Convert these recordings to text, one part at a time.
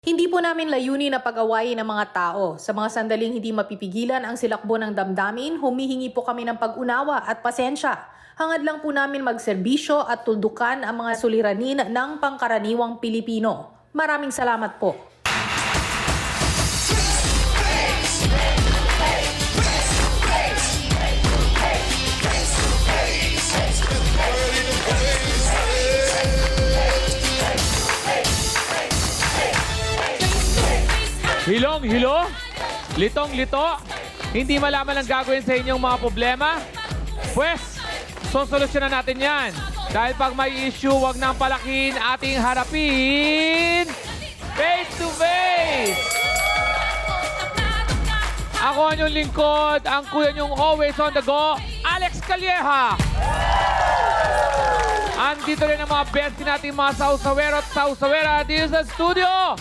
Hindi po namin layunin na pag-awayin ng mga tao. Sa mga sandaling hindi mapipigilan ang silakbo ng damdamin, humihingi po kami ng pag-unawa at pasensya. Hangad lang po namin magserbisyo at tuldukan ang mga suliranin ng pangkaraniwang Pilipino. Maraming salamat po. Hilong-hilo? Litong-lito? Hindi malaman ang gagawin sa inyong mga problema? Pwes, sosolusyonan natin yan. Dahil pag may issue, wag nang palakin, ating harapin face to face. Ako ang inyong lingkod, ang kuya niyong always on the go, Alex Calleja. Andito rin ang mga bestie natin, mga sausawero at sausawera dito sa studio.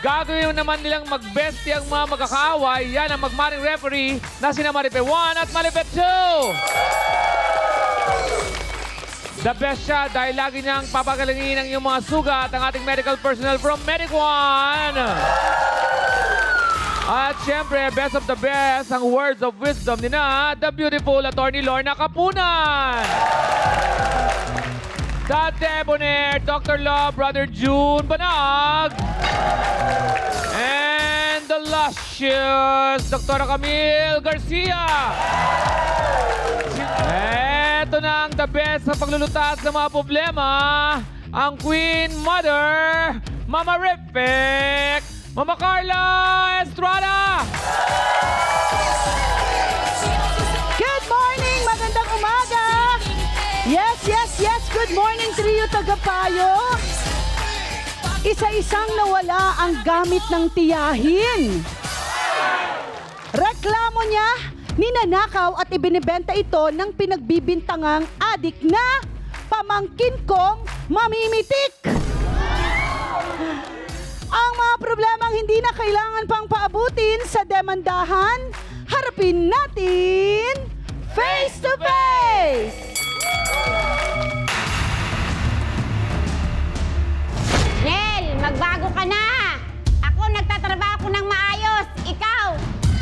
Gagawin naman nilang mag-bestie ang mga magkakaaway. Yan ang magmaring referee na sina Maripe 1 at Maripe 2. The best siya dahil lagi niyang papagalingin ang iyong mga sugat ang ating medical personnel from Medic 1. At syempre, best of the best, ang words of wisdom ni na the beautiful Attorney Lorna Capunan. The debonair Dr. Love, Brother June Banag. And the luscious Dr. Camille Garcia. Eto na ang the best sa paglulutas ng mga problema. Ang Queen Mother, Mama Ripek, Mama Carla Estrada. Good morning! Magandang umaga! Yes, yes, yes! Good morning, Trio Tagapayo! Isa-isang nawala ang gamit ng tiyahin. Reklamo niya, ninanakaw at ibinibenta ito ng pinagbibintangang adik na pamangkin kong mamimitik. Ang mga problemang hindi na kailangan pang paabutin sa demandahan, harapin natin face to face! Nel, magbago ka na! Ako, nagtatrabaho ko ng maayos. Ikaw,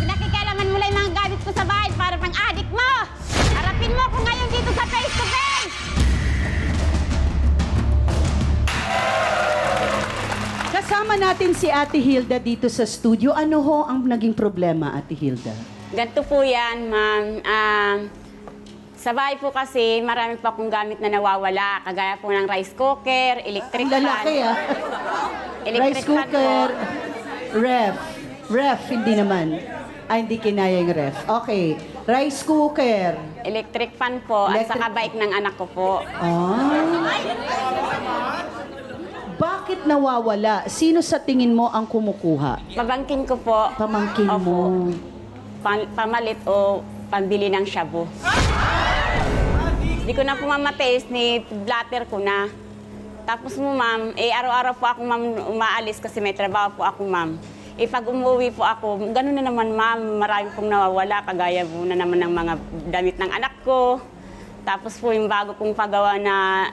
pinakikialaman mo lang yung mga gamit ko sa bahay para pang adik mo. Harapin mo ko ngayon dito sa face to face! Kasama natin si Ate Hilda dito sa studio. Ano ho ang naging problema, Ate Hilda? Ganito po yan, ma'am. Sa bahay po kasi, marami pa akong gamit na nawawala. Kagaya po ng rice cooker, electric Ang fan. lalaki Electric Rice fan cooker, po. ref. Ref, hindi naman. Ay, hindi kinaya yung ref. Okay. Rice cooker. Electric fan po, at saka bike ng anak ko po. Bakit nawawala? Sino sa tingin mo ang kumukuha? Pabangkin ko po. Pamangkin Opo. mo. Pamalit o pambili ng shabu. Hindi ko na po mamataste ni blatter ko na. Tapos mo, ma'am, araw-araw po ako, ma'am, umaalis kasi may trabaho po ako, ma'am. Pag umuwi po ako, gano'n na naman, ma'am, marami pong nawawala, kagaya po na naman ng mga damit ng anak ko. Tapos po yung bago kong pagawa na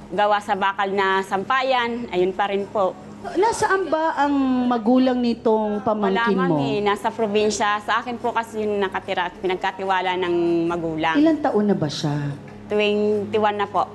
gawa sa bakal na sampayan, ayun pa rin po. Nasaan ba ang magulang nitong pamangkin Wala, mo? ma'am, nasa probinsya. Sa akin po kasi yung nakatira at pinagkatiwala ng magulang. Ilang taon na ba siya? 21 na po.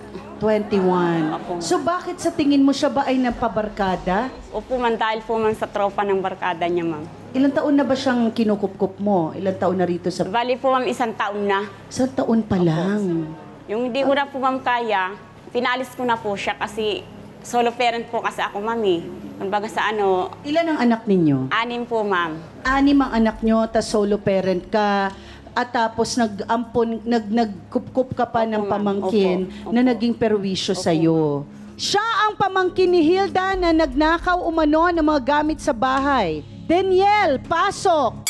21. Opo. So bakit sa tingin mo siya ba ay napabarkada? Opo, man, dahil po man sa tropa ng barkada niya, ma'am. Ilang taon na ba siyang kinukup-kup mo? Ilang taon na rito sa... Bali po, ma'am, 1 taon na. Isang taon pa lang. Yung hindi ko na po, ma'am, kaya, pinalis ko na po siya kasi solo parent po kasi ako, ma'am, eh. Kumbaga sa ano, Ilan ang anak ninyo? 6 po, ma'am. 6 ang anak nyo, tas solo parent ka, at tapos nagkup-kup ka pa ng Opo, ma'am. pamangkin Opo. na naging perwisyo sa'yo. Siya ang pamangkin ni Hilda na nagnakaw umano ng mga gamit sa bahay. Daniel, pasok!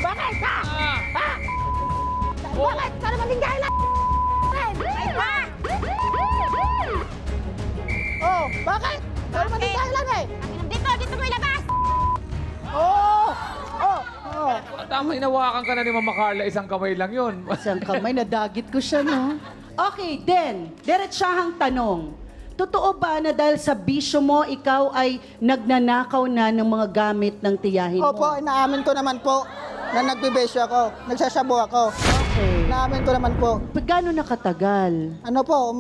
Bakit ka? Ha? Bakit? Sana maging dahilan? Ha? Oh, bakit? Sana maging dahilan eh. Dito mo ilabas! Oh! Oh! Oh! inawakan ka na ni Mama Carla, isang kamay lang yun. Isang kamay, nadagit ko siya, no? Okay, then, diretsahang tanong. Totoo ba na dahil sa bisyo mo, ikaw ay nagnanakaw na ng mga gamit ng tiyahin mo? Opo, inaamin ko naman po na nagbibesyo ako. Nagsasabo ako. Okay. Inaamin ko naman po. Gano'n nakatagal? Ano po,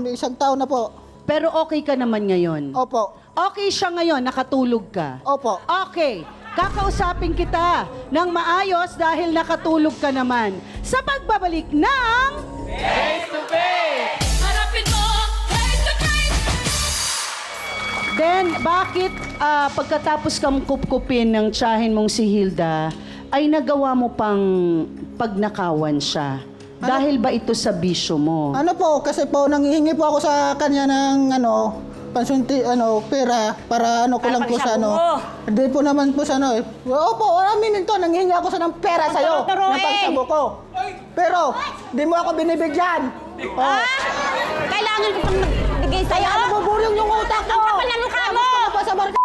isang taon na po. Pero okay ka naman ngayon? Opo. Okay siya ngayon, nakatulog ka? Opo. Okay, kakausapin kita ng maayos dahil nakatulog ka naman. Sa pagbabalik ng... Face to face! Harapin mo, face to face! Then, bakit pagkatapos kang kupkupin ng tiyahin mong si Hilda, ay nagawa mo pang pagnakawan siya? Dahil ba ito sa bisyo mo? Ano po, kasi po, nanghihingi po ako sa kanya ng pansunti, pera, para ko Para lang po sa pagsabo mo. Hindi po naman po sa Opo, aminin ko, nanghihingi ako sa ng pera sa'yo. Turuturuin. Na pagsabo ko. Pero, di mo ako binibigyan. Ah! Kailangan ko pang magbigay sa'yo? Kaya nabuburyong yung utak ko. Ang kapal ng mukha mo! Gusto ko pa sa barka.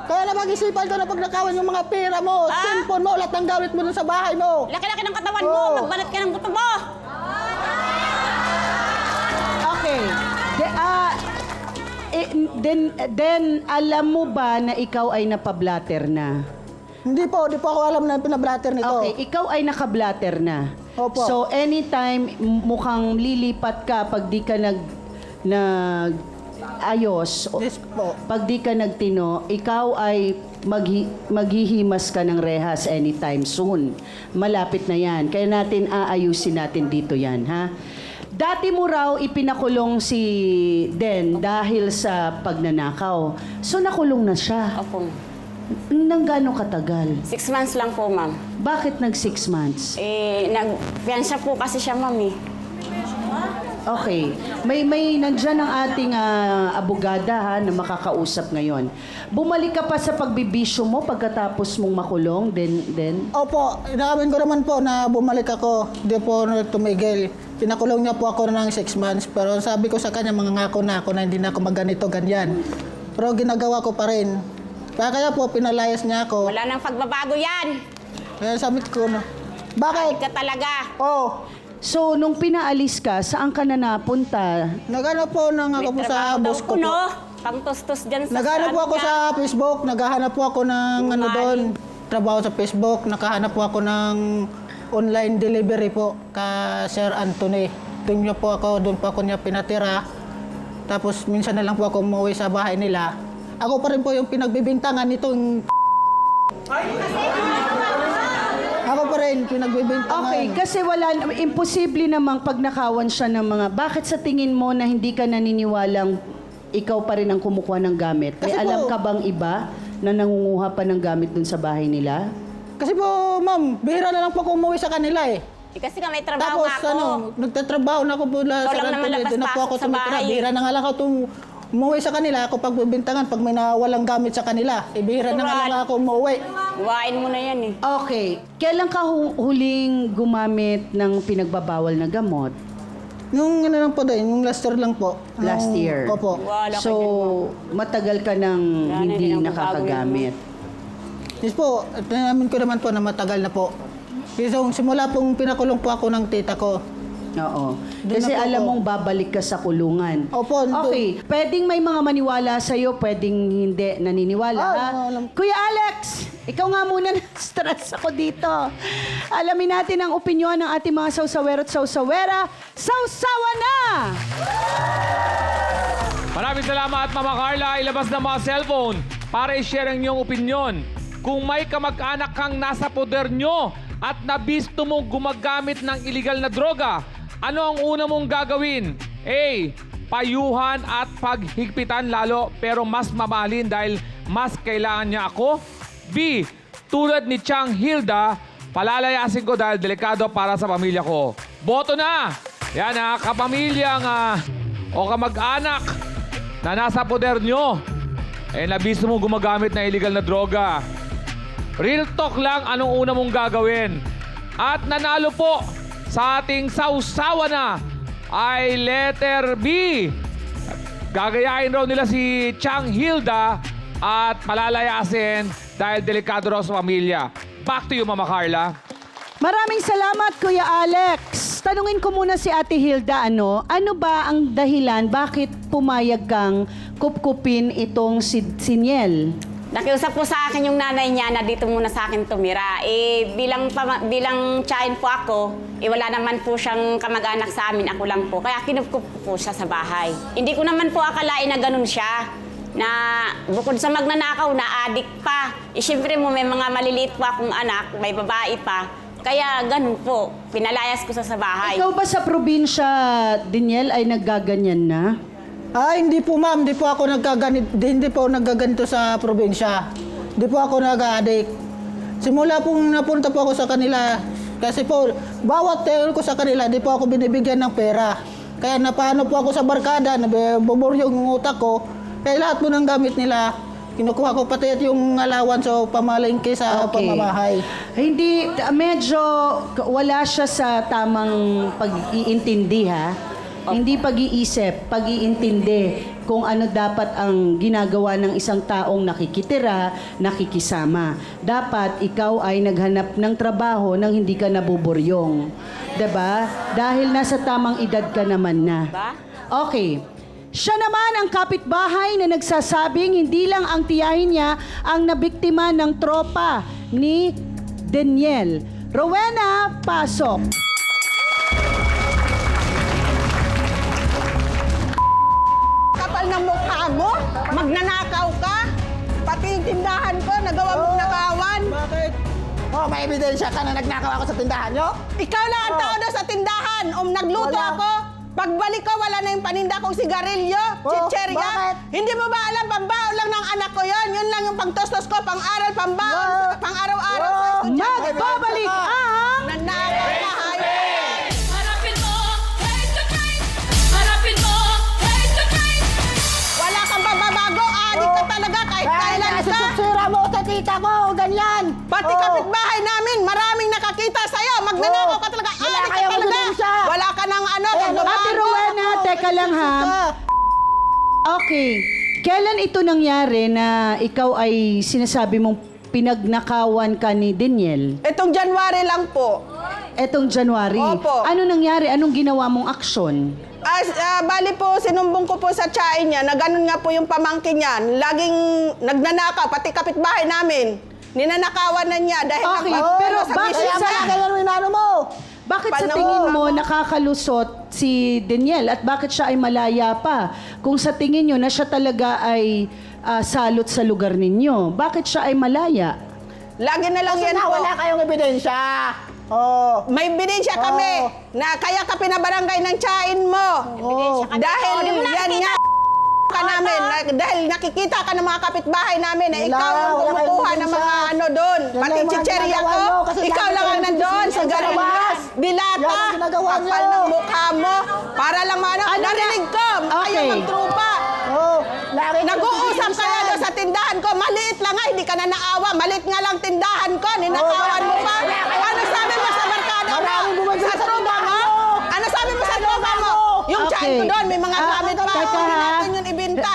Kaya na mag-isipan ko na pagnakawan yung mga pera mo, cellphone mo, lahat ng gamit mo dun sa bahay mo. Laki-laki ng katawan mo, Oo. magbanat ka ng buto mo! Okay. Then, alam mo ba na ikaw ay napablatter na? Hindi po ako alam na pinablatter nito. Okay, ikaw ay nakablatter na. Opo. So, anytime mukhang lilipat ka pag di ka ayos, Yes po. pag di ka nagtino, ikaw ay maghihimas ka ng rehas anytime soon. Malapit na yan. Kaya aayusin natin dito yan, ha? Dati mo raw ipinakulong si Den dahil sa pagnanakaw. So, nakulong na siya. Opo. Nang gano'ng katagal? 6 months lang po, ma'am. Bakit nag 6 months? Nag-fiansya po kasi siya, ma'am eh. Okay. May nandyan ang ating abogada ha, na makakausap ngayon. Bumalik ka pa sa pagbibisyo mo pagkatapos mong makulong, then? Opo, inaamin ko naman po na bumalik ako. Hindi po tumigil. Pinakulong niya po ako ng 6 months. Pero sabi ko sa kanya, mangangako na ako na hindi na ako magganito, ganyan. Pero ginagawa ko pa rin. Kaya po, pinalayas niya ako. Wala nang pagbabago yan! Kaya sabi ko, bakit? Ka talaga! Oh, So, nung pinaalis ka, saan ka na napunta? naghanap po ng ako po sa trabaho daw boss ko po. no? Pang-tustos dyan sa... Naghanap po ako niya. sa Facebook, naghahanap po ako ng Mali. doon, trabaho sa Facebook, nakahanap po ako ng online delivery po ka Sir Anthony. Doon niyo po ako, doon po ako niya pinatira. Tapos minsan na lang po ako umuwi sa bahay nila. Ako pa rin po yung pinagbibintangan nitong Ako pa rin pinagbibintangan. Okay, kasi imposible namang pagnakawan siya ng mga... Bakit sa tingin mo na hindi ka naniniwalang ikaw pa rin ang kumukuha ng gamit? May Kasi alam po- ka bang iba na nangunguha pa ng gamit dun sa bahay nila? Kasi po, ma'am, bihira na lang po ako umuwi sa kanila eh. Kasi nga may trabaho Tapos nga ako. nagtatrabaho na ako po Ikaw sa lang naman Anthony. Doon na po ako labas-pasok sa tumitira. bahay. Bihira na nga lang ako umuwi sa kanila. Ako pagbibintangan, pag may nawalang gamit sa kanila, bihira na nga lang ako umuwi. Buhain mo na yan eh. Okay. Kailan ka huling gumamit ng pinagbabawal na gamot? Yung ano lang po din, yung last year lang po. Last year? Opo. Wala ka So, matagal ka nang Wala na hindi din ang nakakagamit. Yes po, at namin ko naman po na matagal na po. Kasi simula pong pinakulong po ako ng tita ko. Oo. Doon Kasi na po alam ako. mong babalik ka sa kulungan. Opo, doon. Okay. Pwedeng may mga maniwala sa'yo, pwedeng hindi naniniwala. Ah, ha? alam. Kuya Alex, ikaw nga muna na-stress ako dito. Alamin natin ang opinyon ng ating mga sausawero at sausawera. Sausawa na! Maraming salamat, Mama Carla. Ilabas na mga cellphone para i-share ang inyong opinion. Kung may kamag-anak kang nasa poder nyo at nabisto mong gumagamit ng iligal na droga, ano ang una mong gagawin? A. Payuhan at paghigpitan lalo pero mas mamahalin dahil mas kailangan niya ako. B. Tulad ni Chang Hilda, palalayasin ko dahil delikado para sa pamilya ko. Boto na! Yan ha, kapamilyang o kamag-anak na nasa poder nyo. Nabisto mo gumagamit ng illegal na droga. Real talk lang, anong una mong gagawin? At nanalo po sa ating sausawa na ay letter B. Gagayahin raw nila si Chang Hilda at palalayasin dahil delikado raw sa pamilya. Back to you, Mama Carla. Maraming salamat, Kuya Alex. Tanungin ko muna si Ate Hilda, ano ba ang dahilan bakit pumayag kang kupkupin itong si Niel? Nakiusap po sa akin yung nanay niya na dito muna sa akin tumira. Bilang tiyahin po ako, wala naman po siyang kamag-anak sa amin, ako lang po. Kaya kinupkup po siya sa bahay. Hindi ko naman po akalain na ganun siya. Na bukod sa magnanakaw, na adik pa. Siyempre mo, may mga maliliit po akong anak, may babae pa. Kaya ganun po, pinalayas ko sa bahay. Ikaw ba sa probinsya, Daniel, ay naggaganyan na? Hindi po ma'am, hindi po ako naggaganito sa probinsya. Hindi po ako nag-addict. Simula pong napunta po ako sa kanila, kasi po, bawat tayo ko sa kanila, hindi po ako binibigyan ng pera. Kaya napaano po ako sa barkada, nabubur yung utak ko. Kaya lahat po ng gamit nila, kinukuha ko pati at yung allowance o pamalingki sa pamamahay. Hindi, medyo wala siya sa tamang pag-iintindi, ha? Hindi pag-iisip, pag-iintindi kung ano dapat ang ginagawa ng isang taong nakikitira, nakikisama. Dapat ikaw ay naghanap ng trabaho nang hindi ka nabuburyong. 'Di ba? Dahil nasa tamang edad ka naman na. Okay. Siya naman ang kapitbahay na nagsasabing hindi lang ang tiyahin niya ang nabiktima ng tropa ni Daniel. Rowena, pasok. Kapal ng mukha mo, magnanakaw ka, pati yung tindahan ko, nagawa mong nakawan. Bakit? May ebidensya ka na nagnakaw ako sa tindahan nyo? Ikaw lang ang tao doon sa tindahan. Nagluto Wala. ako, pagbalik ko, wala na yung paninda kong sigarilyo, chicherya. Bakit? Hindi mo ba alam, pambaon lang ng anak ko yon. Yun lang yung pangtostos ko, pang-aral, pambaon, pang-araw-araw sa estudyante. Magbabalik ang... Nanakaw na hayop. Harapin mo, hate to fight. Harapin mo, hate to fight. Wala kang bababago, adik ka talaga kahit kailan ka. Susura mo sa tita ko, ganyan. Pati kapitbahay namin, maraming nakakita sa'yo. Magnanakaw ka talaga, Wala adik ka kayong talaga. ebidensya. Wala ka ng ano, Ate pagbabago. Rowena, teka lang ha. Okay. Kailan ito nangyari na ikaw ay sinasabi mong pinagnakawan ka ni Daniel? Itong January lang po. Etong January. Opo. Ano nangyari? Anong ginawa mong aksyon? Bali po, sinumbong ko po sa tsahin niya na ganun nga po yung pamangkin niya. Laging nagnanakaw, pati kapitbahay namin. Ninanakawan na niya dahil Okay, nagpapalo pero sa bakit bisita. sa- Ganyan inano mo. Bakit sa Panahon. tingin mo nakakalusot si Daniel at bakit siya ay malaya pa? Kung sa tingin nyo na siya talaga ay salot sa lugar ninyo, bakit siya ay malaya? Lagi na lang Kasi yan na po. wala kayong ebidensya. Oh. May ebidensya kami na kaya ka pinabarangay ng tsahin mo. Dahil yan nga ka namin, dahil nakikita ka ng mga kapitbahay namin na ikaw ang Wala kayong kumukuha ng mga ebidensya. ano doon. Yan Pati lang mga chicherya ginagawa ko, nyo, kasi ikaw lagi lang ang kayong nandun sa sisisi sa galing labas. dilata, Yan ang ginagawa kapal nyo. ng mukha mo, para lang ano, Ano na- narinig ko, Okay. ayaw magtrupa. Oh, lagi Nag-uusap kayo doon sa tindahan ko, maliit lang nga, hindi ka na naawa, maliit nga lang tindahan ko, ninakawan mo pa. Ano sabi mo sa barkada mo? Maraming bumagsak Sa sa tropa tindahan mo? mo. Ano sabi mo sa tropa mo? Yung Okay. tiyan ko doon, may mga gamit pa, teka, hindi ha? natin yun ibinta.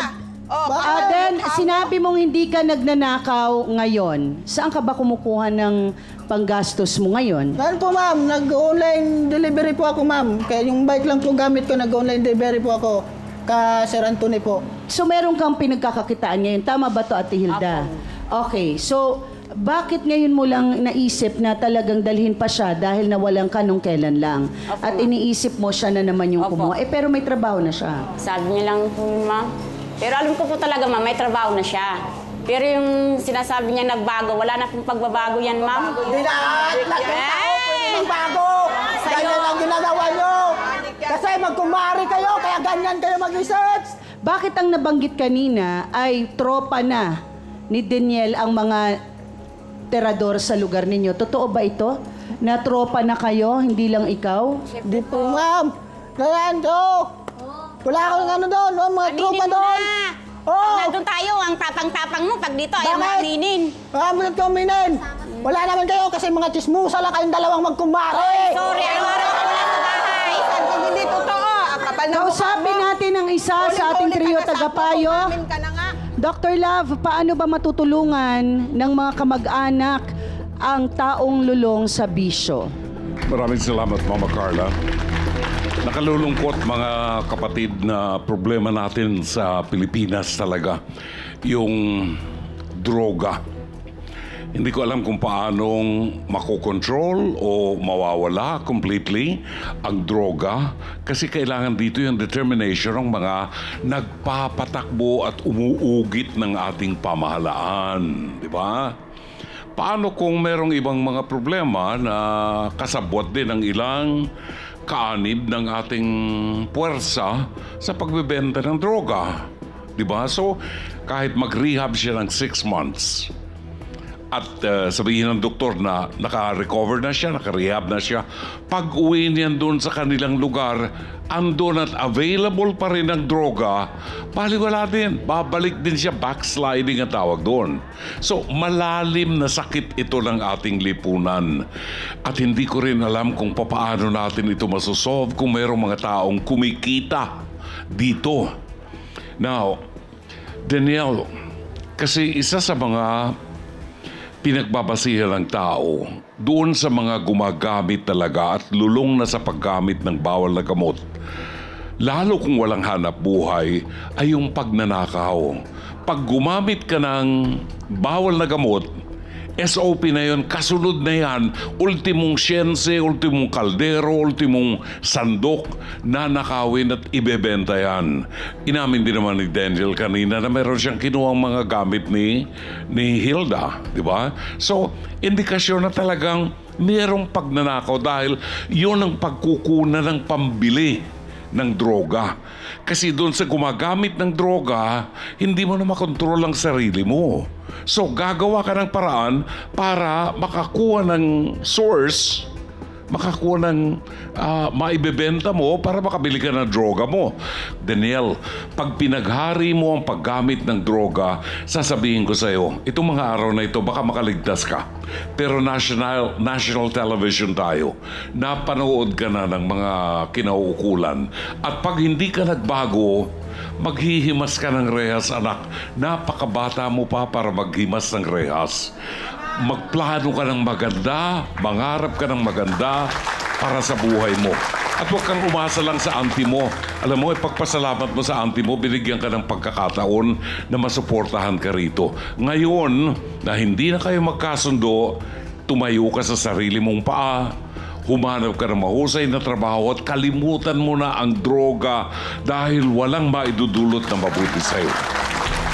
Oh, Then, sinabi mong hindi ka nagnanakaw ngayon. Saan ka ba kumukuha ng panggastos mo ngayon? Ano po ma'am, nag-online delivery po ako ma'am. Kaya yung bike lang po gamit ko, nag-online delivery po ako. Ka Sir Anthony po. So, meron kang pinagkakakitaan ngayon. Tama ba to, Ate Hilda? Okay. So, bakit ngayon mo lang naisip na talagang dalhin pa siya dahil nawalan ka nung kailan lang? At iniisip mo siya na naman yung Opo. kumuha. Pero may trabaho na siya. Sabi niya lang po, ma'am. Pero alam ko po talaga, ma'am, may trabaho na siya. Pero yung sinasabi niya nagbago, wala na pong pagbabago yan, ma'am. Hindi lahat ng tao pwede magbago. Ganyan ang ginagawa nyo. Kasi magkumari kayo, kaya ganyan kayo mag-research. Bakit ang nabanggit kanina ay tropa na ni Daniel ang mga terador sa lugar ninyo? Totoo ba ito? Na tropa na kayo, hindi lang ikaw? Hindi po ma'am. Ganyan to. Wala akong ano doon, mga tropa Aminin mo doon. na. Oo. Nandun tayo, ang tapang-tapang mo. Pag dito, ayaw mo Bakit? aminin. Bakit kuminin? Wala naman kayo kasi mga chismusa lang kayong dalawang magkumari. Sorry, araw-araw ka wala sa bahay. Hindi totoo. Ang kapal ng mukha Kausapin mo. natin ang isa sa ating Ulit-ulit trio ka na sa tagapayo. akin, umamin ka na nga. Dr. Love, paano ba matutulungan ng mga kamag-anak ang taong lulong sa bisyo. Maraming salamat, Mama Carla. Nakalulungkot mga kapatid na problema natin sa Pilipinas talaga, yung droga. Hindi ko alam kung paanong makokontrol o mawawala completely ang droga kasi kailangan dito yung determination ng mga nagpapatakbo at umuugit ng ating pamahalaan. Di ba? Paano kung merong ibang mga problema na kasabwat din ng ilang kaanib ng ating puwersa sa pagbebenta ng droga? Diba? So, kahit mag-rehab siya ng 6 months at sabihin ng doktor na naka-recover na siya, naka-rehab na siya, pag-uwi niyan doon sa kanilang lugar, andun at available pa rin ang droga, baliwala din. Babalik din siya, backsliding ang tawag doon. So, malalim na sakit ito ng ating lipunan. At hindi ko rin alam kung paano natin ito masosolve kung mayroong mga taong kumikita dito. Now, Danielle, kasi isa sa mga pinagbabasihan ng tao doon sa mga gumagamit talaga at lulong na sa paggamit ng bawal na gamot, lalo kung walang hanap buhay, ay yung pagnanakaw. Pag gumamit ka ng bawal na gamot, SOP na yun, kasunod na yan, ultimong siyense, ultimong kaldero, ultimong sandok, nanakawin at ibebenta yan. Inamin din naman ni Daniel kanina na meron siyang kinuhang mga gamit ni Hilda, di ba? So, indikasyon na talagang mayroong pagnanakaw dahil yun ang pagkukunan ng pambili ng droga. Kasi doon sa gumagamit ng droga, hindi mo na makontrol ang sarili mo. So, gagawa ka ng paraan para makakuha ng source, makakuha ng maibebenta mo para makabili ka ng droga mo. Daniel, pag pinaghari mo ang paggamit ng droga, sasabihin ko sa iyo, itong mga araw na ito, baka makaligtas ka. Pero national television tayo. Napanood ka na ng mga kinauukulan. At pag hindi ka nagbago, maghihimas ka ng rehas, anak. Napakabata mo pa para maghimas ng rehas. Magplano ka ng maganda, mangarap ka ng maganda para sa buhay mo. At huwag kang umasa lang sa auntie mo. Alam mo, ipagpasalamat mo sa auntie mo, binigyan ka ng pagkakataon na masuportahan ka rito. Ngayon, na hindi na kayo magkasundo, tumayo ka sa sarili mong paa, humanap ka ng mahusay na trabaho at kalimutan mo na ang droga dahil walang maidudulot na mabuti sa'yo.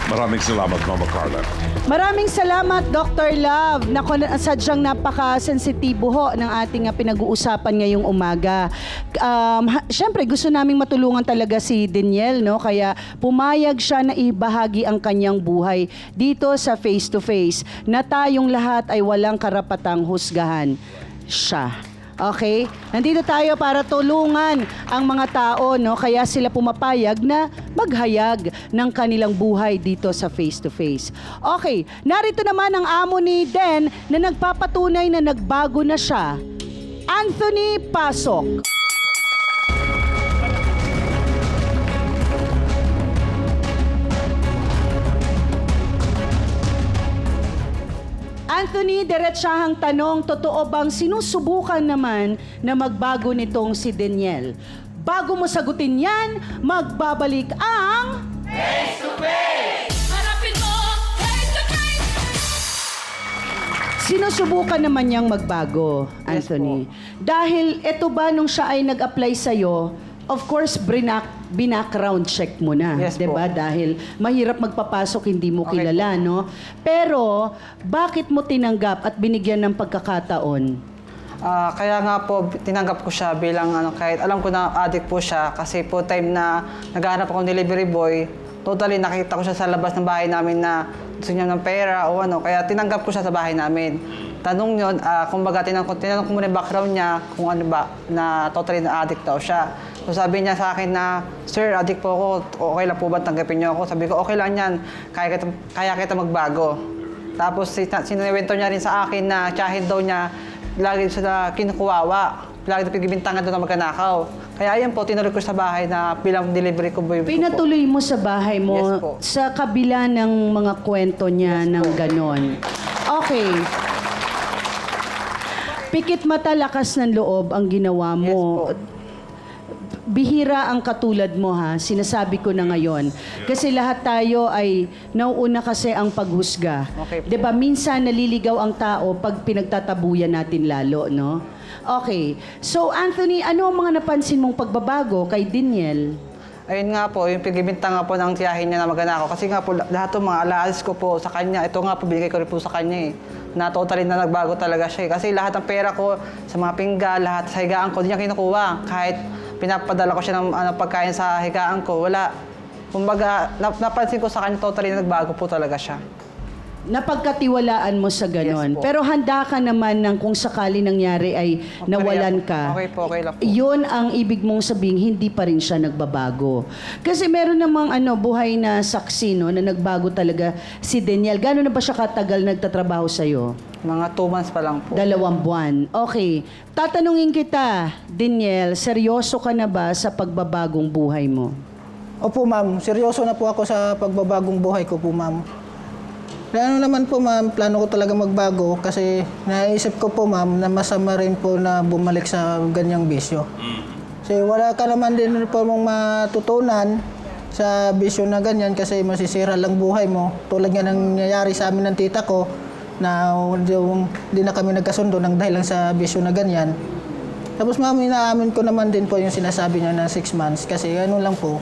Maraming salamat, Mama Carla. Maraming salamat, Dr. Love. Sadyang napaka-sensitibo ho ng ating pinag-uusapan ngayong umaga. Siyempre, gusto naming matulungan talaga si Danielle, no? Kaya pumayag siya na ibahagi ang kanyang buhay dito sa Face to Face na tayong lahat ay walang karapatang husgahan siya. Okay? Nandito tayo para tulungan ang mga tao, no? Kaya sila pumapayag na maghayag ng kanilang buhay dito sa Face to Face. Okay, narito naman ang amo ni Den na nagpapatunay na nagbago na siya. Anthony Pasok. Anthony, diretsahang tanong, totoo bang sinusubukan naman na magbago nitong si Danielle? Bago mo sagutin yan, magbabalik ang... Harapin mo, face to face. Sinusubukan naman niyang magbago, Anthony. Dahil eto ba nung siya ay nag-apply sa'yo, of course, binackground check mo na, Yes 'di ba? po. Dahil mahirap magpapasok, hindi mo Okay kilala, no? Pero bakit mo tinanggap at binigyan ng pagkakataon? Kaya nga po, tinanggap ko siya bilang kahit alam ko na addict po siya kasi po time na naghahanap ako ng delivery boy, totally nakita ko siya sa labas ng bahay namin na gusto niya ng pera o ano, kaya tinanggap ko siya sa bahay namin. Tanong yun, kumbaga tinanong ko muna yung background niya kung ano ba, na totally na addict daw siya. So sabi niya sa akin na, "Sir, addict po ako, okay lang po ba tanggapin niyo ako?" Sabi ko, "Okay lang yan, kaya kita magbago." Tapos sinuwento niya rin sa akin na tiyahin daw niya, lagi siya kinukuwawa, lagi na pigbibintangan doon na magnanakaw. Kaya ayan po, tinuloy ko sa bahay na bilang delivery ko boy. Pinatuloy mo sa bahay mo Yes po. sa kabila ng mga kwento niya ng ganon. Okay. Pikit mata, lakas ng loob ang ginawa mo. Bihira ang katulad mo, ha. Sinasabi ko na ngayon. Kasi lahat tayo ay nauuna kasi ang paghusga. Okay po. 'Di ba? Minsan naliligaw ang tao pag pinagtatabuyan natin lalo, no? Okay. So, Anthony, ano ang mga napansin mong pagbabago kay Daniel? Ayun nga po, yung pagbibinta nga po ng tiyahin niya na magana ako. Kasi nga po, lahat ng mga alaalis ko po sa kanya, ito nga po, binigay ko rin po sa kanya eh. Na totally na nagbago talaga siya eh. Kasi lahat ng pera ko, sa mga pinggan, lahat sa higaan ko, di niya kinukuha. Kahit pinapadala ko siya ng pagkain sa higaan ko, wala. Kumbaga, napansin ko sa kanya, totally na nagbago po talaga siya. Napagkatiwalaan mo sa ganon. Yes po. Pero handa ka naman ng kung sakali nangyari ay nawalan ka. Okay po, okay lang po. Yun ang ibig mong sabihin, hindi pa rin siya nagbabago. Kasi meron namang buhay na saksi, no, na nagbago talaga si Daniel. Gano'n na ba siya katagal nagtatrabaho sa'yo? Mga 2 months pa lang po. 2 buwan. Okay. Tatanungin kita, Daniel, seryoso ka na ba sa pagbabagong buhay mo? Opo, ma'am. Seryoso na po ako sa pagbabagong buhay ko po, ma'am. Ano naman po, ma'am, plano ko talaga magbago kasi naisip ko po, ma'am, na masama rin po na bumalik sa ganyang bisyo. Kasi wala ka naman din po mong matutunan sa bisyo na ganyan kasi masisira lang buhay mo. Tulad nga nangyayari sa amin ng tita ko na hindi na kami nagkasundo ng dahil lang sa bisyo na ganyan. Tapos, ma'am, inaamin ko naman din po yung sinasabi niya na 6 months kasi ano lang po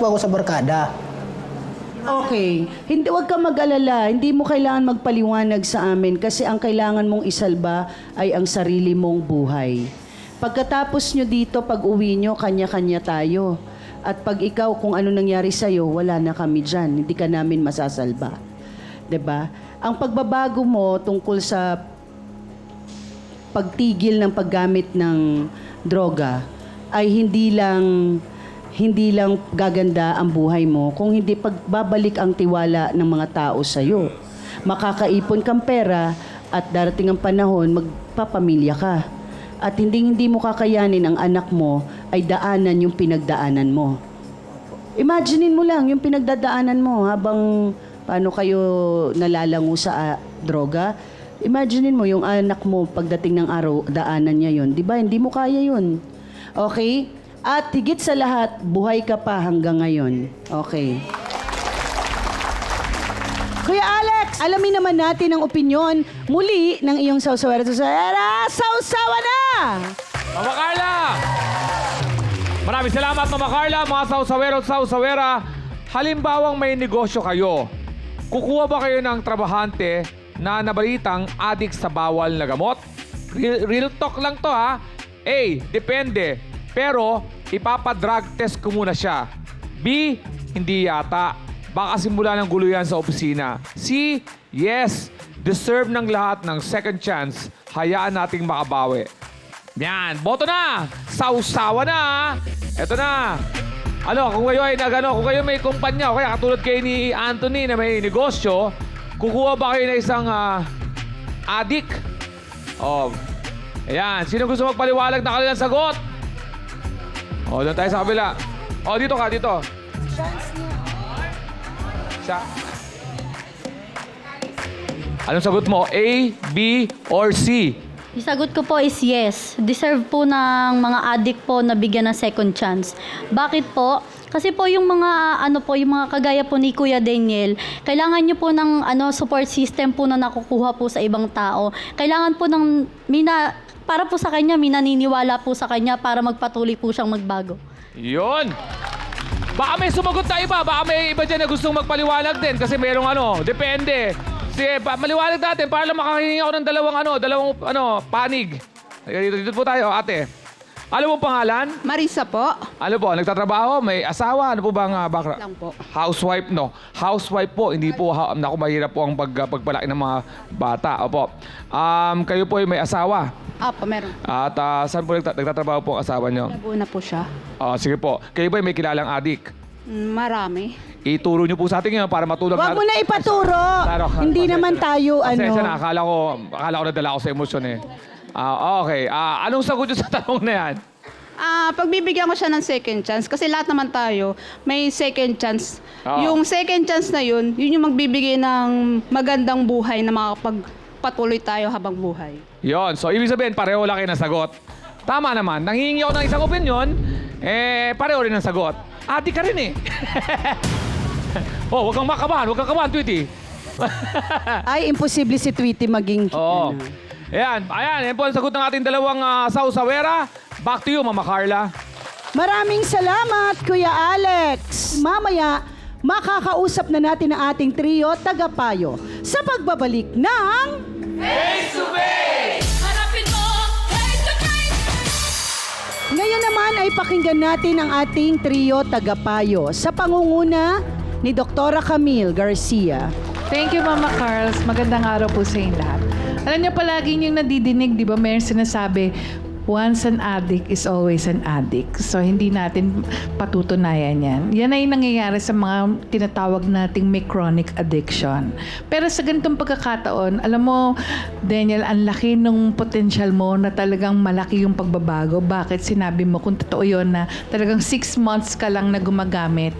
ako sa barkada. Okay. Huwag ka mag-alala. Hindi mo kailangan magpaliwanag sa amin kasi ang kailangan mong isalba ay ang sarili mong buhay. Pagkatapos nyo dito, pag uwi nyo, kanya-kanya tayo. At pag ikaw, kung ano nangyari sa'yo, wala na kami dyan. Hindi ka namin masasalba. 'Di ba? Ang pagbabago mo tungkol sa pagtigil ng paggamit ng droga ay hindi lang gaganda ang buhay mo kung hindi pagbabalik ang tiwala ng mga tao sa iyo. Makakaipon kang pera at darating ang panahon magpapamilya ka. At hindi mo kakayanin ang anak mo ay daanan yung pinagdaanan mo. Imaginein mo lang yung pinagdadaanan mo habang paano kayo nalalango sa droga. Imaginein mo yung anak mo pagdating ng araw, daanan niya yun. Di ba? Hindi mo kaya yun. Okay? At higit sa lahat, buhay ka pa hanggang ngayon. Okay. Kuya Alex, alamin naman natin ang opinyon muli ng iyong sawsawera. Sawsawa na! Mama Carla! Maraming salamat, Mama Carla, mga sawsawero at sawsawera. Halimbawang may negosyo kayo, kukuha ba kayo ng trabahante na nabalitang adik sa bawal na gamot? Real talk lang to, ha? A, depende. Pero, ipapadrug test ko muna siya. B, hindi yata. Baka simula ng gulo yan sa opisina. C, yes. Deserve ng lahat ng second chance. Hayaan nating makabawi. Yan, boto na! Sausawa na! Eto na! Kung kayo may kumpanya, o kaya katulad kayo ni Anthony na may negosyo, kukuha ba kayo na isang adik? Ayan. Sino gusto magpaliwalag na kanilang sagot? Doon tayo sa kabila. Dito ka, dito. Siya. Anong sagot mo? A, B, or C? Yung sagot ko po is yes. Deserve po ng mga addict po na bigyan ng second chance. Bakit po? Kasi po yung mga yung mga kagaya po ni Kuya Daniel, kailangan niyo po ng support system po na nakukuha po sa ibang tao. Kailangan po ng para po sa kanya, may naniniwala po sa kanya para magpatuloy po siyang magbago. Yun! Baka may sumagot na iba. Baka may iba dyan na gustong magpaliwanag din kasi merong depende. Sige, maliwanag natin para lang makahingi ako ng dalawang panig. Dito po tayo, ate. Ano po pangalan? Marisa po. Ano po, nagtatrabaho? May asawa? Ano po bang background? Lang po. Housewife, no? Housewife po, hindi po, mahirap po ang pagpalaki ng mga bata. Opo. Kayo po ay may asawa. Apo, meron. At saan po nagtatrabaho po ang asawa nyo? Laguna po siya. Sige po. Kayo po ay may kilalang adik. Marami. Ituro nyo po sa atin ngayon para matulog Huwag mo na ipaturo. Hindi naman tayo, Pasensya na, akala ko nadala ako sa emosyon eh. Okay. Anong sagot nyo sa tanong na yan? Pagbibigyan ko siya ng second chance kasi lahat naman tayo may second chance. Oo. Yung second chance na yun yung magbibigay ng magandang buhay na magpatuloy tayo habang buhay. Yon. So, ibig sabihin, pareho lang kayo ng sagot. Tama naman. Nanghihingi ako ng isang opinion, pareho rin ng sagot. Adik ka rin eh. Oh, huwag kang makabahan. Huwag kang kabahan, Tweety. Ay, imposible si Tweety maging... Oo. Ayan. Yan po ang sagot ng ating dalawang sausawera. Back to you, Mama Carla. Maraming salamat, Kuya Alex. Mamaya, makakausap na natin ang ating trio tagapayo sa pagbabalik ng... Harapin mo, face to face. Ngayon naman ay pakinggan natin ang ating trio tagapayo sa pangunguna ni Dr. Camille Garcia. Thank you, Mama Carls. Magandang araw po sa inyong lahat. Alam niyo, palagi niyong nadidinig, di ba, mayroon sinasabi, once an addict is always an addict. So, hindi natin patutunayan yan. Yan ay nangyayari sa mga tinatawag nating may chronic addiction. Pero sa ganitong pagkakataon, alam mo, Daniel, ang laki ng potential mo na talagang malaki yung pagbabago. Bakit sinabi mo, kung totoo yun na talagang 6 months ka lang na gumagamit,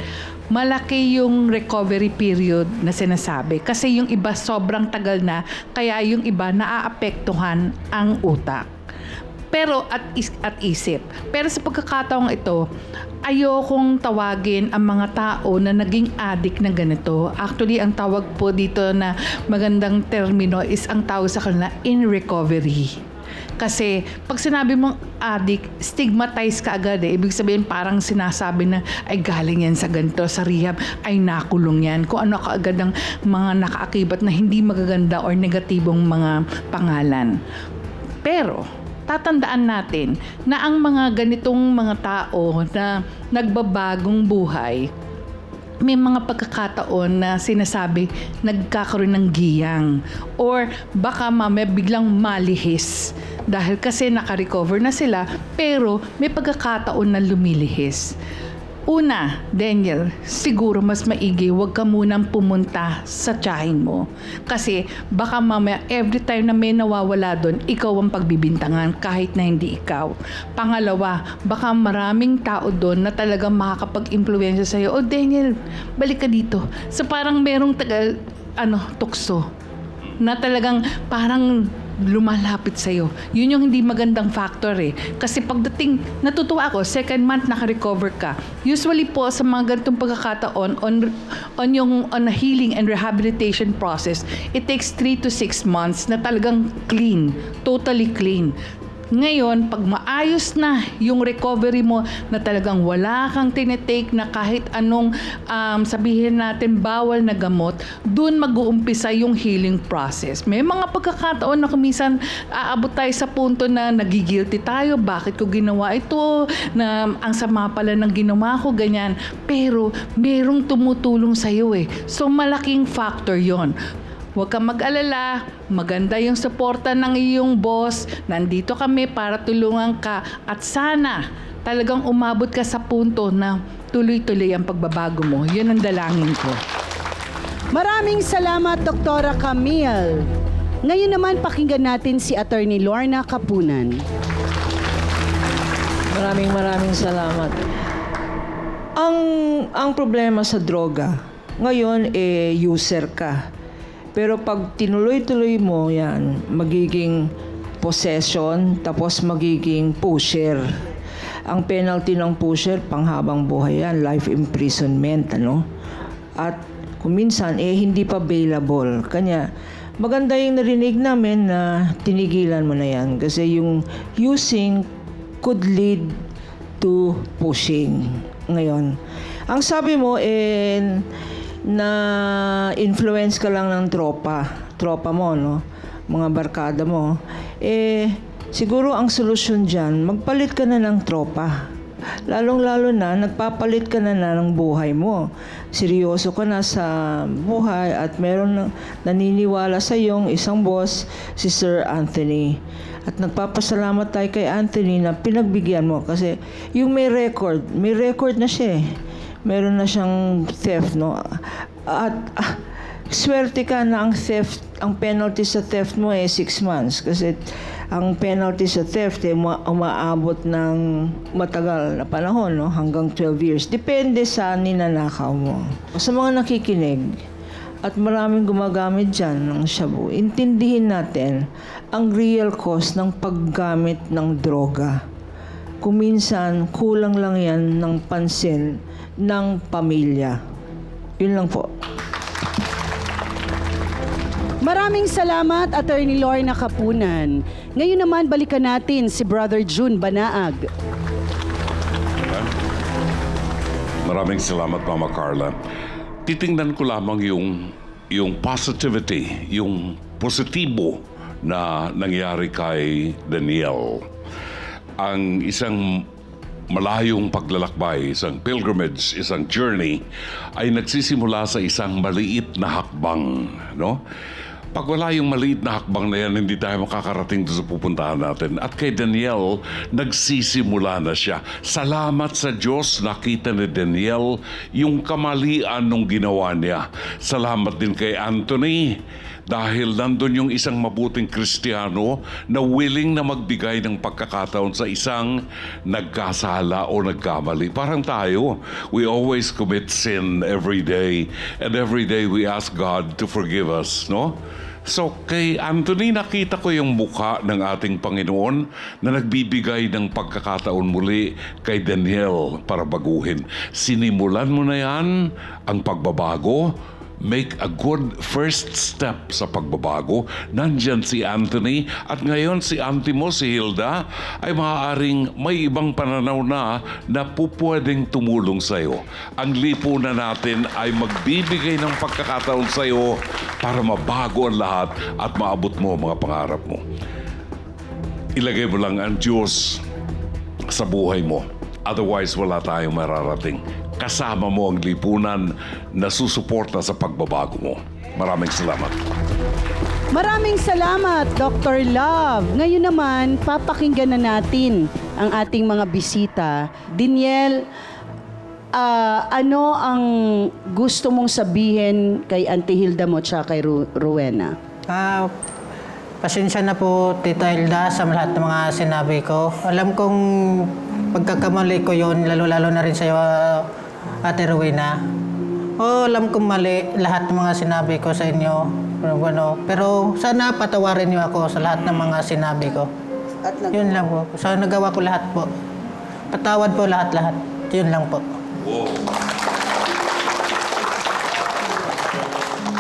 malaki yung recovery period na sinasabi. Kasi yung iba sobrang tagal na, kaya yung iba naaapektuhan ang utak. Pero at isip. Pero sa pagkakataong ito, ayokong tawagin ang mga tao na naging addict na ganito. Actually, ang tawag po dito na magandang termino is ang tawag sa kanila in recovery. Kasi pag sinabi mong addict, stigmatize ka agad eh. Ibig sabihin parang sinasabi na ay galing yan sa ganito, sa rehab, ay nakulong yan. Kung ano ka agad ang mga nakaakibat na hindi magaganda or negatibong mga pangalan. Pero tatandaan natin na ang mga ganitong mga tao na nagbabagong buhay, may mga pagkakataon na sinasabi nagkakaroon ng giyang or baka mamaya biglang malihis dahil kasi nakarecover na sila pero may pagkakataon na lumilihis. Una, Daniel, siguro mas maigi huwag ka munang pumunta sa tiyahin mo. Kasi baka mamaya every time na may nawawala doon, ikaw ang pagbibintangan kahit na hindi ikaw. Pangalawa, baka maraming tao doon na talagang makakapag-impluwensya sa'yo. Oh Daniel, balik ka dito. So parang merong tukso na talagang parang lumalapit sa'yo. Yun yung hindi magandang factor eh. Kasi pagdating, natutuwa ako, second month naka-recover ka. Usually po sa mga ganitong pagkakataon, on a healing and rehabilitation process, it takes 3 to 6 months na talagang clean, totally clean. Ngayon, pag maayos na yung recovery mo na talagang wala kang tinitake na kahit anong sabihin natin bawal na gamot, dun mag-uumpisa yung healing process. May mga pagkakataon na kumisan aabot tayo sa punto na nagigilty tayo, bakit ko ginawa ito, na ang sama pala ng ginawa ko, ganyan. Pero merong tumutulong sa'yo eh. So malaking factor yon. Huwag kang mag-alala, maganda yung suporta ng iyong boss, nandito kami para tulungan ka at sana talagang umabot ka sa punto na tuloy-tuloy ang pagbabago mo. Yun ang dalangin ko. Maraming salamat, Dr. Camille. Ngayon naman pakinggan natin si Attorney Lorna Kapunan. Maraming salamat. Ang problema sa droga, ngayon user ka. Pero pag tinuloy-tuloy mo yan, magiging possession, tapos magiging pusher. Ang penalty ng pusher, panghabang buhay yan, life imprisonment, ano? At kung minsan, hindi pa bailable. Kanya, maganda yung narinig namin na tinigilan mo na yan. Kasi yung using could lead to pushing. Ngayon, ang sabi mo, na influence ka lang ng tropa mo, no? Mga barkada mo. Siguro ang solusyon dyan, magpalit ka na ng tropa. Lalong-lalo na, nagpapalit ka na ng buhay mo. Seryoso ka na sa buhay at meron naniniwala sa iyong isang boss, si Sir Anthony. At nagpapasalamat tayo kay Anthony na pinagbigyan mo kasi yung may record na siya eh. Meron na siyang theft, no? At swerte ka na ang penalty sa theft mo 6 months. Kasi ang penalty sa theft umaabot ng matagal na panahon, no? Hanggang 12 years. Depende sa ninanakaw mo. Sa mga nakikinig, At maraming gumagamit dyan ng shabu. Intindihin natin ang real cause ng paggamit ng droga. Kung minsan, kulang lang yan ng pansin ng pamilya. Yun lang po. Maraming salamat, Attorney Lorna Kapunan. Ngayon naman, balikan natin si Brother June Banaag. Maraming salamat, Mama Carla. Titingnan ko lamang yung positivity, yung positibo na nangyari kay Daniel. Ang isang malayong paglalakbay, isang pilgrimage, isang journey ay nagsisimula sa isang maliit na hakbang, no? Pag wala yung maliit na hakbang na yan, hindi tayo makakarating doon sa pupuntahan natin. At kay Daniel, nagsisimula na siya. Salamat sa Diyos, nakita ni Daniel yung kamalian nung ginawa niya. Salamat din kay Anthony, dahil nandun yung isang mabuting Kristiyano na willing na magbigay ng pagkakataon sa isang nagkasala o nagkamali. Parang tayo, we always commit sin every day, and every day we ask God to forgive us, no? So, kay Anthony, nakita ko yung mukha ng ating Panginoon na nagbibigay ng pagkakataon muli kay Daniel para baguhin. Sinimulan mo na yan ang pagbabago. Make a good first step sa pagbabago. Nandyan si Anthony at ngayon si auntie mo, si Hilda, ay maaaring may ibang pananaw na pupwedeng tumulong sa'yo. Ang lipunan natin ay magbibigay ng pagkakataon sa'yo para mabago ang lahat at maabot mo ang mga pangarap mo. Ilagay mo lang ang Diyos sa buhay mo. Otherwise, wala tayong mararating. Kasama mo ang lipunan na susuporta sa pagbabago mo. Maraming salamat. Maraming salamat, Dr. Love. Ngayon naman, papakinggan na natin ang ating mga bisita. Daniel, ano ang gusto mong sabihin kay Auntie Hilda mo at kay Rowena? Pasensya na po, Tita Hilda, sa lahat ng mga sinabi ko. Alam kong pagkakamali ko yon, lalo-lalo na rin sa'yo, Ate Rowena. Alam kong mali lahat ng mga sinabi ko sa inyo. Pero sana patawarin niyo ako sa lahat ng mga sinabi ko. Yun lang po. So nagawa ko lahat po. Patawad po lahat-lahat. Yun lang po.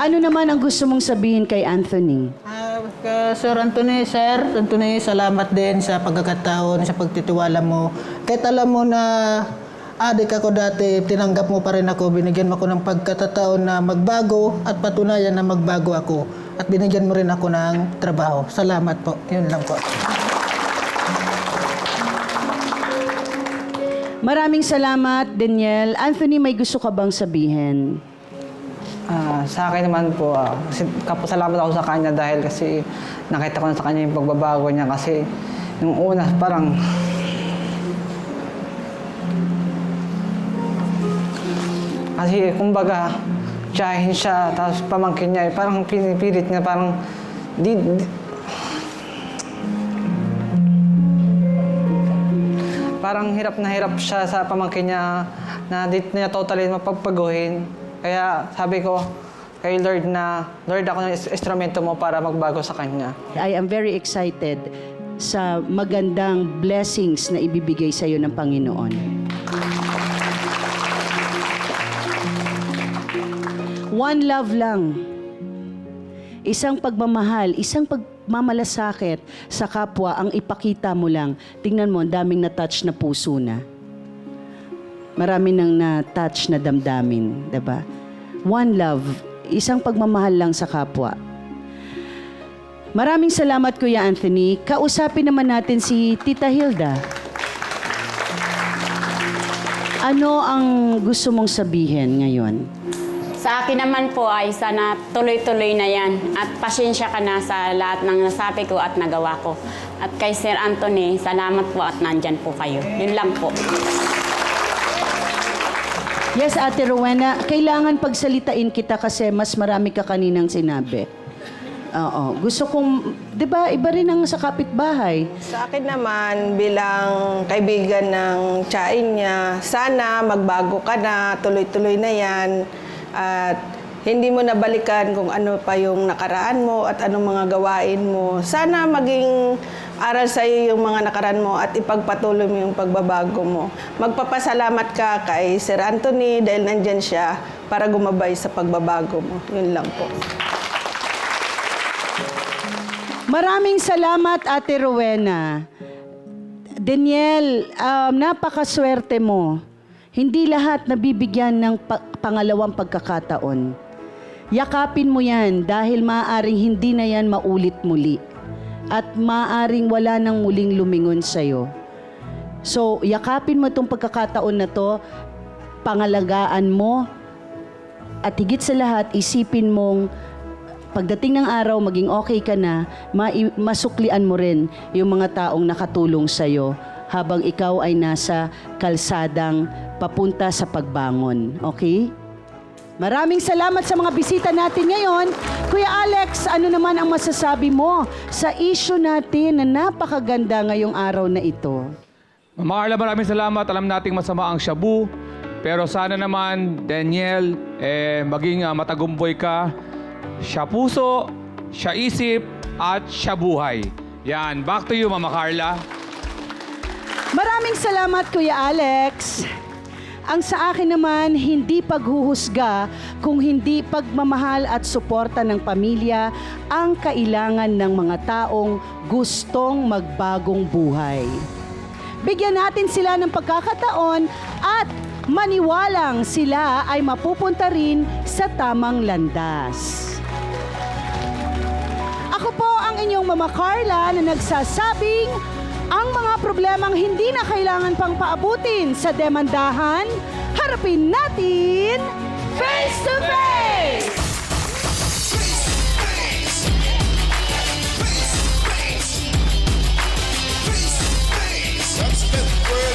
Ano naman ang gusto mong sabihin kay Anthony? Sir Anthony, salamat din sa pagkakataon, sa pagtitiwala mo. Kahit alam mo na adik ako dati, tinanggap mo pa rin ako, binigyan mo ako ng pagkakataon na magbago at patunayan na magbago ako. At binigyan mo rin ako ng trabaho. Salamat po. Yun lang po. Maraming salamat, Daniel. Anthony, may gusto ka bang sabihin? Sa akin naman po, kapasalamat ako sa kanya dahil kasi nakita ko na sa kanya yung pagbabago niya kasi nung una parang kasi kumbaga tsahin siya tapos pamangkin niya parang pinipilit niya parang parang hirap na hirap siya sa pamangkin niya na di niya totally mapagpaguhin. Kaya sabi ko kay Lord na, Lord, ako ng instrumento mo para magbago sa kanya. I am very excited sa magandang blessings na ibibigay sa iyo ng Panginoon. One love lang. Isang pagmamahal, isang pagmamalasakit sa kapwa ang ipakita mo lang. Tingnan mo, ang daming na-touch na puso na. Marami nang na-touch na damdamin, diba? One love, isang pagmamahal lang sa kapwa. Maraming salamat, Kuya Anthony. Kausapin naman natin si Tita Hilda. Ano ang gusto mong sabihin ngayon? Sa akin naman po ay sana tuloy-tuloy na yan at pasensya ka na sa lahat ng nasabi ko at nagawa ko. At kay Sir Anthony, salamat po at nandyan po kayo. Yun lang po. Yes, Ate Rowena, kailangan pagsalitain kita kasi mas marami ka kaninang sinabi. Oo. Gusto kong, di ba, iba rin ang sa kapitbahay. Sa akin naman, bilang kaibigan ng tiyain niya, sana magbago ka na, tuloy-tuloy na yan. At hindi mo nabalikan kung ano pa yung nakaraan mo at anong mga gawain mo. Sana maging aral sa iyo yung mga nakaraan mo at ipagpatuloy mo yung pagbabago mo. Magpapasalamat ka kay Sir Anthony dahil nandyan siya para gumabay sa pagbabago mo. Yun lang po. Maraming salamat, Ate Rowena. Daniel, napakaswerte mo. Hindi lahat nabibigyan ng pangalawang pagkakataon. Yakapin mo yan dahil maaaring hindi na yan maulit muli. At maaaring wala nang muling lumingon sa'yo. So, yakapin mo itong pagkakataon na to, pangalagaan mo, at higit sa lahat, isipin mong pagdating ng araw, maging okay ka na, masuklian mo rin yung mga taong nakatulong sa'yo habang ikaw ay nasa kalsadang papunta sa pagbangon. Okay? Maraming salamat sa mga bisita natin ngayon. Kuya Alex, ano naman ang masasabi mo sa issue natin na napakaganda ngayong araw na ito? Mama Carla, maraming salamat. Alam nating masama ang shabu. Pero sana naman, Daniel, maging matagumpay ka. Siya puso, siya isip, at siya buhay. Yan. Back to you, Mama Carla. Maraming salamat, Kuya Alex. Ang sa akin naman, hindi paghuhusga kung hindi pagmamahal at suporta ng pamilya ang kailangan ng mga taong gustong magbagong buhay. Bigyan natin sila ng pagkakataon at maniwalang sila ay mapupunta rin sa tamang landas. Ako po ang inyong Mama Carla na nagsasabing ang mga problemang hindi na kailangan pang paabutin sa demandahan, harapin natin face to face! That's the word.